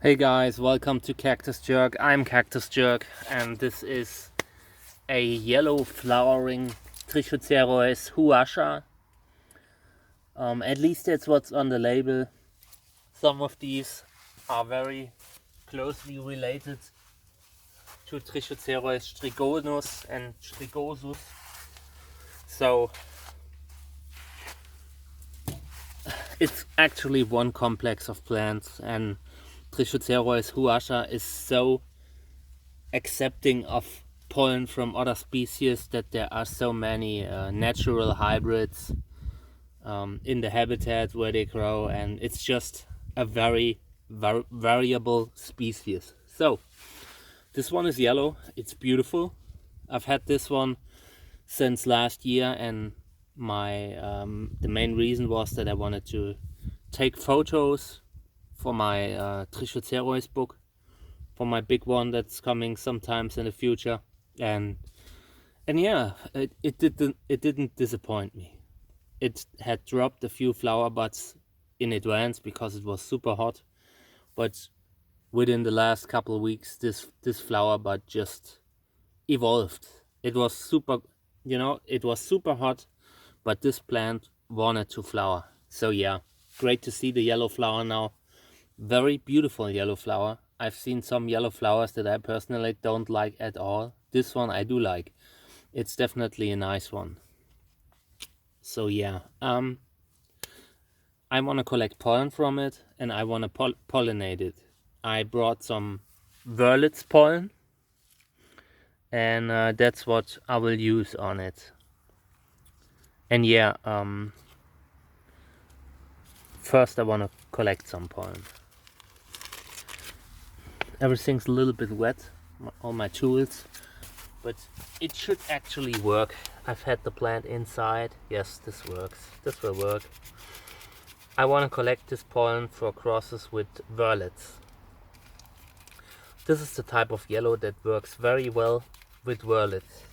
Hey guys, welcome to Cactus Jerk. I'm Cactus Jerk, and this is a yellow flowering Trichocereus huascha. At least that's what's on the label. Some of these are very closely related to Trichocereus strigonus and strigosus. So it's actually one complex of plants, and Trichocereus huascha is so accepting of pollen from other species that there are so many natural hybrids in the habitat where they grow, and it's just a very variable species. So this one is yellow. It's beautiful. I've had this one since last year, and my the main reason was that I wanted to take photos for my Trichocereus book, for my big one that's coming sometimes in the future. And yeah, it didn't disappoint me. It had dropped a few flower buds in advance because it was super hot, but within the last couple of weeks this flower bud just evolved. It was super, it was super hot, but this plant wanted to flower. So yeah, great to see the yellow flower now. Very beautiful yellow flower. I've seen some yellow flowers that I personally don't like at all. This one I do like. It's definitely a nice one. So yeah, I want to collect pollen from it, and I want to pollinate it. I brought some Wurlitz pollen, and that's what I will use on it. And yeah, first I want to collect some pollen. Everything's a little bit wet, all my tools, but it should actually work. I've had the plant inside. Yes, this works. This will work. I want to collect this pollen for crosses with Wurlitz. This is the type of yellow that works very well with Wurlitz.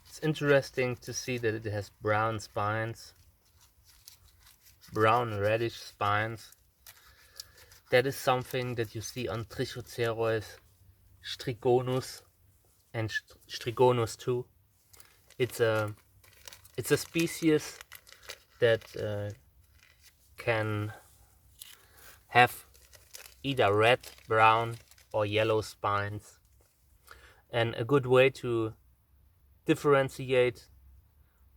It's interesting to see that it has brown spines, brown reddish spines. That is something that you see on Trichocereus strigonus and strigonus too. It's a species that can have either red, brown, or yellow spines. And a good way to differentiate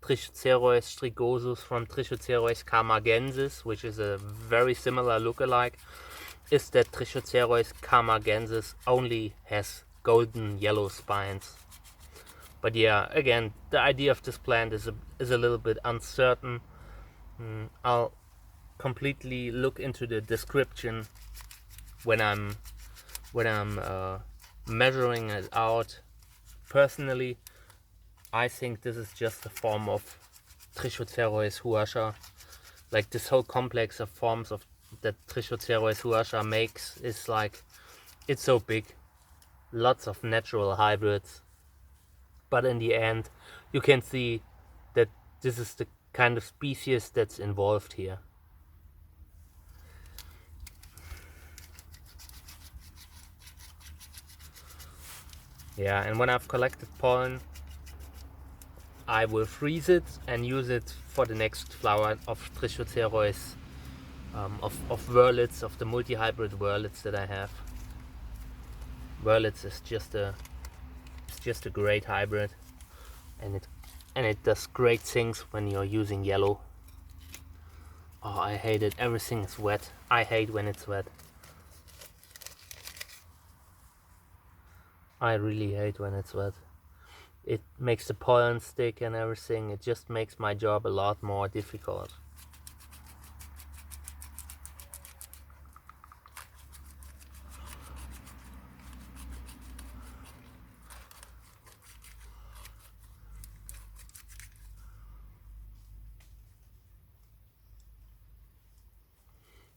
Trichocereus strigosus from Trichocereus camargensis, which is a very similar look-alike, is that Trichocereus camargensis only has golden yellow spines. But yeah, again, the idea of this plant is a little bit uncertain. I'll completely look into the description when I'm measuring it out. Personally, I think this is just a form of Trichocereus huascha. Like, this whole complex of forms of that Trichocereus huascha makes is like, it's so big. Lots of natural hybrids. But in the end, you can see that this is the kind of species that's involved here. Yeah, and when I've collected pollen, I will freeze it and use it for the next flower of Trichocereus, of Wurlitz, of the multi-hybrid Wurlitz that I have. Wurlitz is just a great hybrid, and it does great things when you're using yellow. Oh, I hate it. Everything is wet. I hate when it's wet. I really hate when it's wet. It makes the pollen stick and everything. It just makes my job a lot more difficult.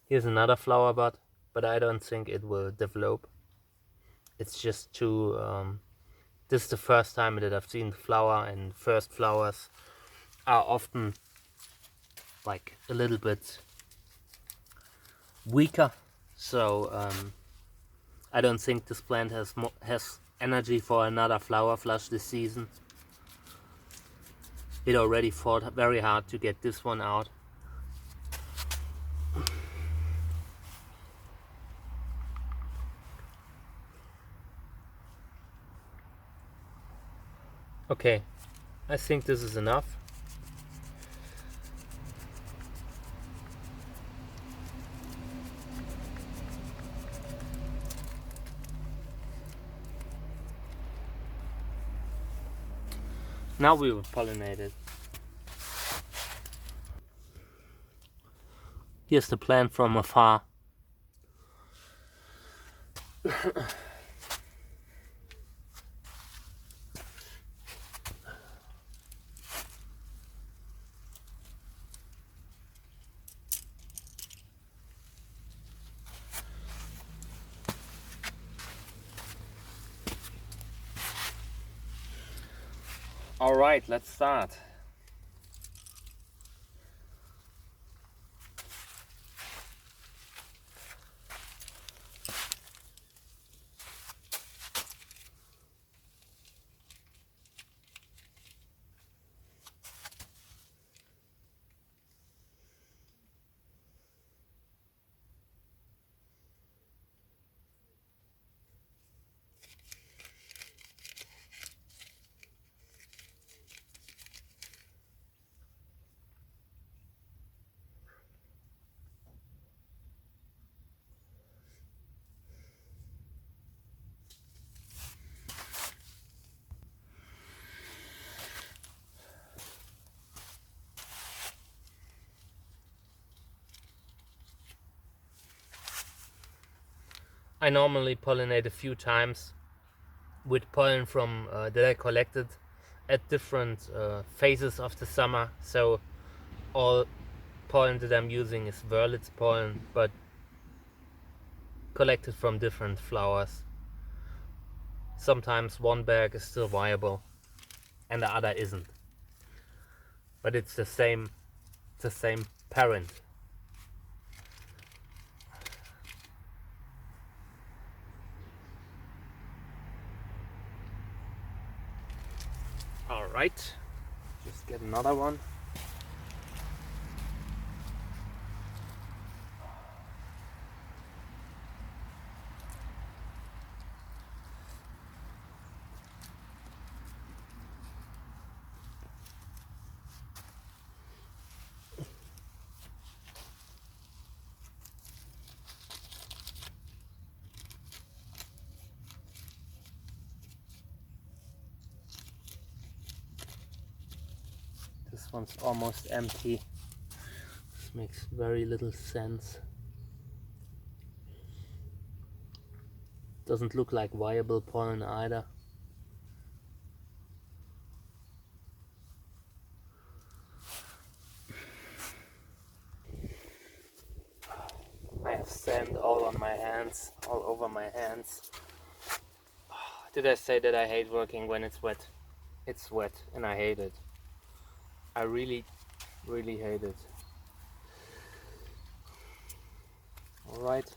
Here's another flower bud, but I don't think it will develop. It's just too... this is the first time that I've seen the flower, and first flowers are often like a little bit weaker. So I don't think this plant has energy for another flower flush this season. It already fought very hard to get this one out. Okay, I think this is enough. Now we will pollinate it. Here's the plant from afar. All right, let's start. I normally pollinate a few times with pollen from that I collected at different phases of the summer. So all pollen that I'm using is Wörlitz pollen, but collected from different flowers. Sometimes one bag is still viable and the other isn't, but it's the same parent. All right, just get another one. This one's almost empty. This makes very little sense. Doesn't look like viable pollen either. I have sand all on my hands, all over my hands. Did I say that I hate working when it's wet? It's wet and I hate it. I really hate it. Alright.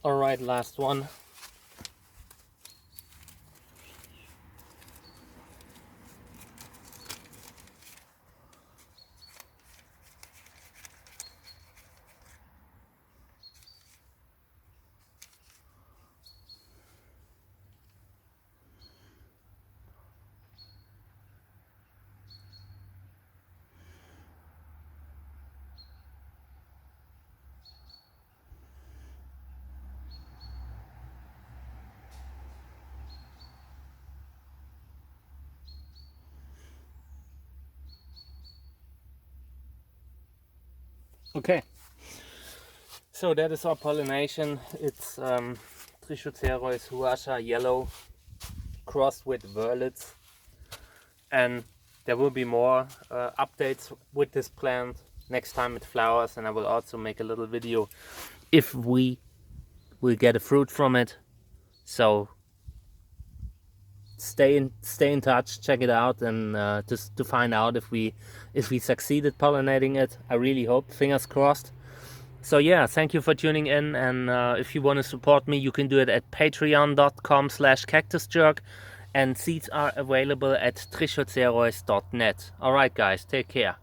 Alright, last one. Okay, so that is our pollination. It's Trichocereus huascha yellow crossed with violets, and there will be more updates with this plant next time it flowers, and I will also make a little video if we will get a fruit from it. So stay in touch, check it out, and just to find out if we succeeded pollinating it. I really hope, fingers crossed. So yeah, thank you for tuning in, and if you want to support me, you can do it at patreon.com/cactusjerk, and seeds are available at trichocereus.net. Alright guys, take care.